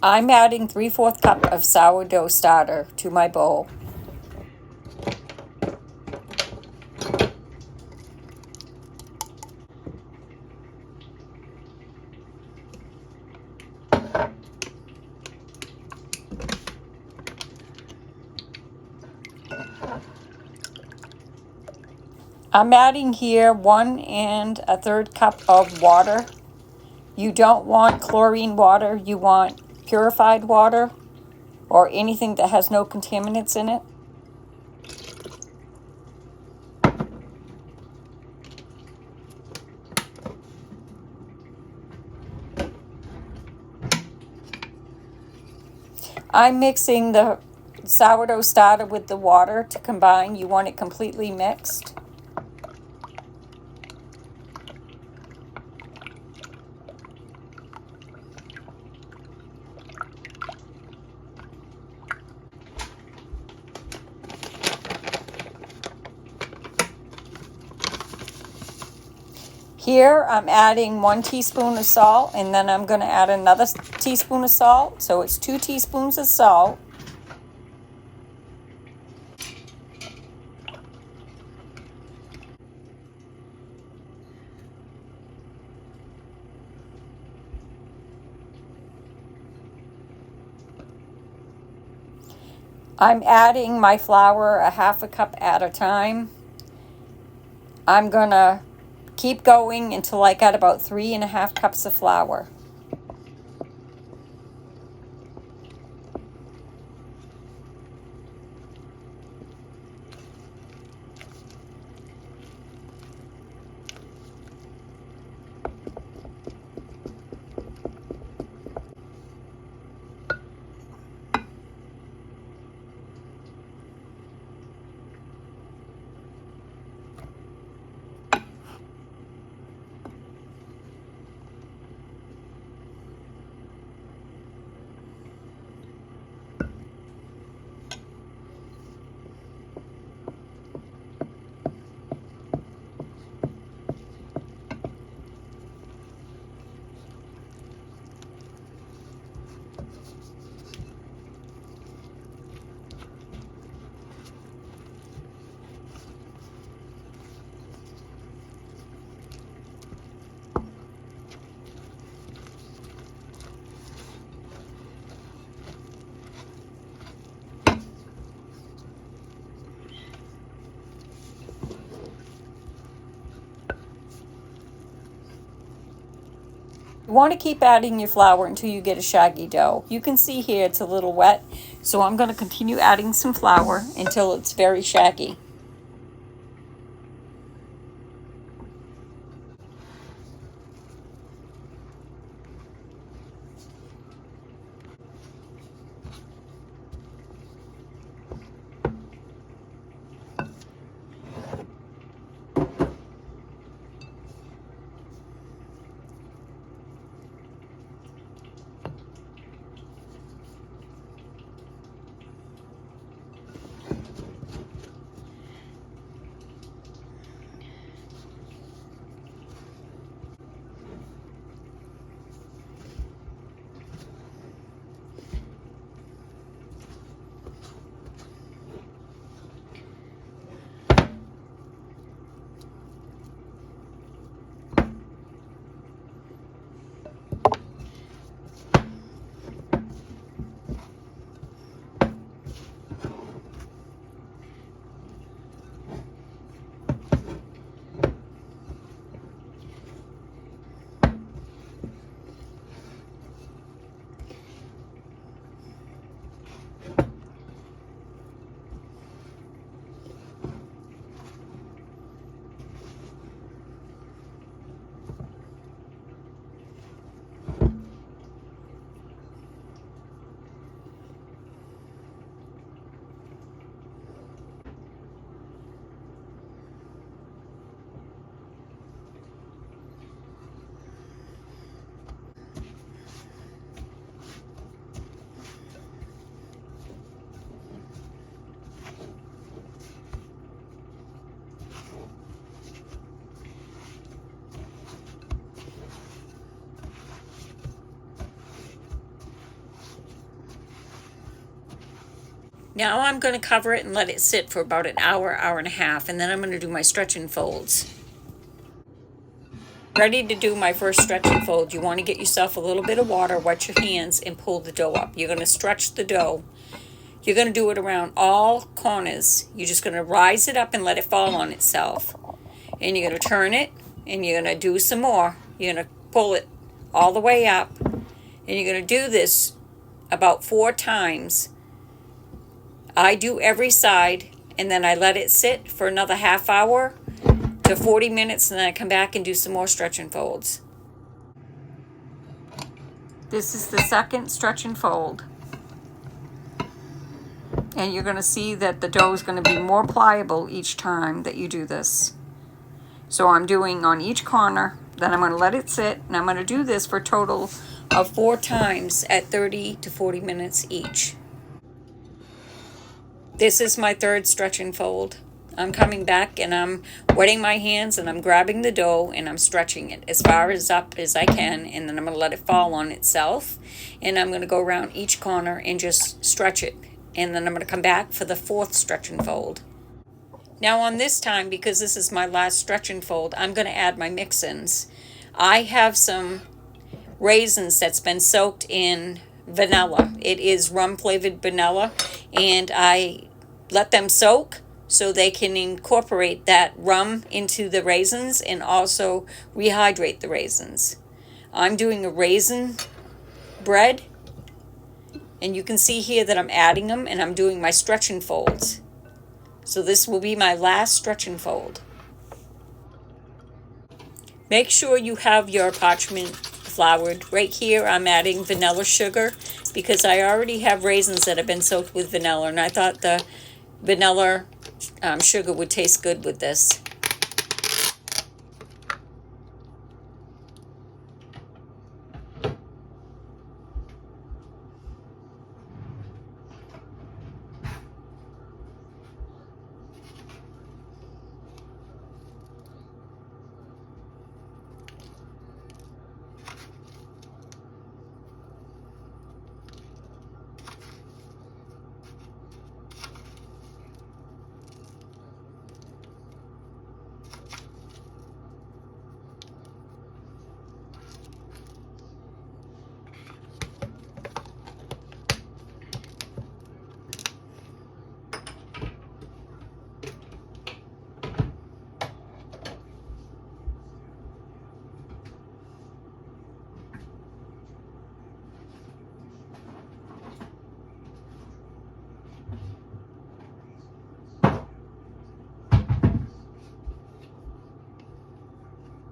I'm adding 3/4 cup of sourdough starter to my bowl. I'm adding here 1 1/3 cup of water. You don't want chlorine water, you want purified water or anything that has no contaminants in it. I'm mixing the sourdough starter with the water to combine. You want it completely mixed. Here I'm adding 1 teaspoon of salt, and then I'm going to add another teaspoon of salt. So it's 2 teaspoons of salt. I'm adding my flour a 1/2 cup at a time. I'm going to keep going until I got about 3 1/2 cups of flour. You want to keep adding your flour until you get a shaggy dough. You can see here it's a little wet, so I'm going to continue adding some flour until it's very shaggy. Now I'm going to cover it and let it sit for about an hour, hour and a half, and then I'm going to do my stretch and folds. Ready to do my first stretch and fold, you want to get yourself a little bit of water, wet your hands, and pull the dough up. You're going to stretch the dough. You're going to do it around all corners. You're just going to rise it up and let it fall on itself. And you're going to turn it, and you're going to do some more. You're going to pull it all the way up. And you're going to do this about 4 times. I do every side, and then I let it sit for another half hour to 40 minutes, and then I come back and do some more stretch and folds. This is the second stretch and fold. And you're going to see that the dough is going to be more pliable each time that you do this. So I'm doing on each corner, then I'm going to let it sit, and I'm going to do this for a total of 4 times at 30 to 40 minutes each. This is my third stretch and fold. I'm coming back and I'm wetting my hands and I'm grabbing the dough and I'm stretching it as far as up as I can, and then I'm going to let it fall on itself, and I'm going to go around each corner and just stretch it, and then I'm going to come back for the 4th stretch and fold. Now on this time, because this is my last stretch and fold, I'm going to add my mix-ins. I have some raisins that's been soaked in vanilla. It is rum flavored vanilla, and I let them soak so they can incorporate that rum into the raisins and also rehydrate the raisins. I'm doing a raisin bread, and you can see here that I'm adding them and I'm doing my stretch and folds. So this will be my last stretch and fold. Make sure you have your parchment floured. Right here I'm adding vanilla sugar because I already have raisins that have been soaked with vanilla, and I thought the vanilla sugar would taste good with this.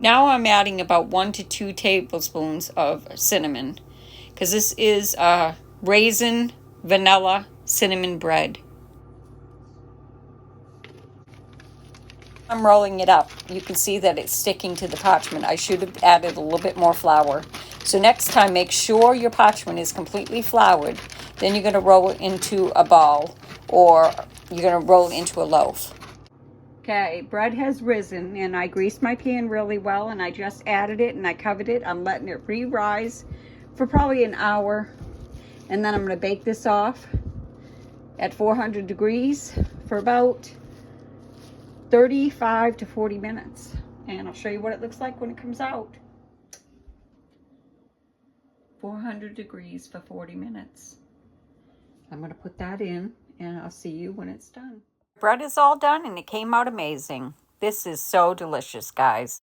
Now I'm adding about 1 to 2 tablespoons of cinnamon, because this is raisin vanilla cinnamon bread. I'm rolling it up. You can see that it's sticking to the parchment. I should have added a little bit more flour. So next time, make sure your parchment is completely floured. Then you're going to roll it into a ball, or you're going to roll it into a loaf. Okay, bread has risen, and I greased my pan really well, and I just added it and I covered it. I'm letting it re-rise for probably an hour, and then I'm going to bake this off at 400 degrees for about 35 to 40 minutes, and I'll show you what it looks like when it comes out. 400 degrees for 40 minutes. I'm going to put that in, and I'll see you when it's done. Bread is all done, and it came out amazing. This is so delicious, guys.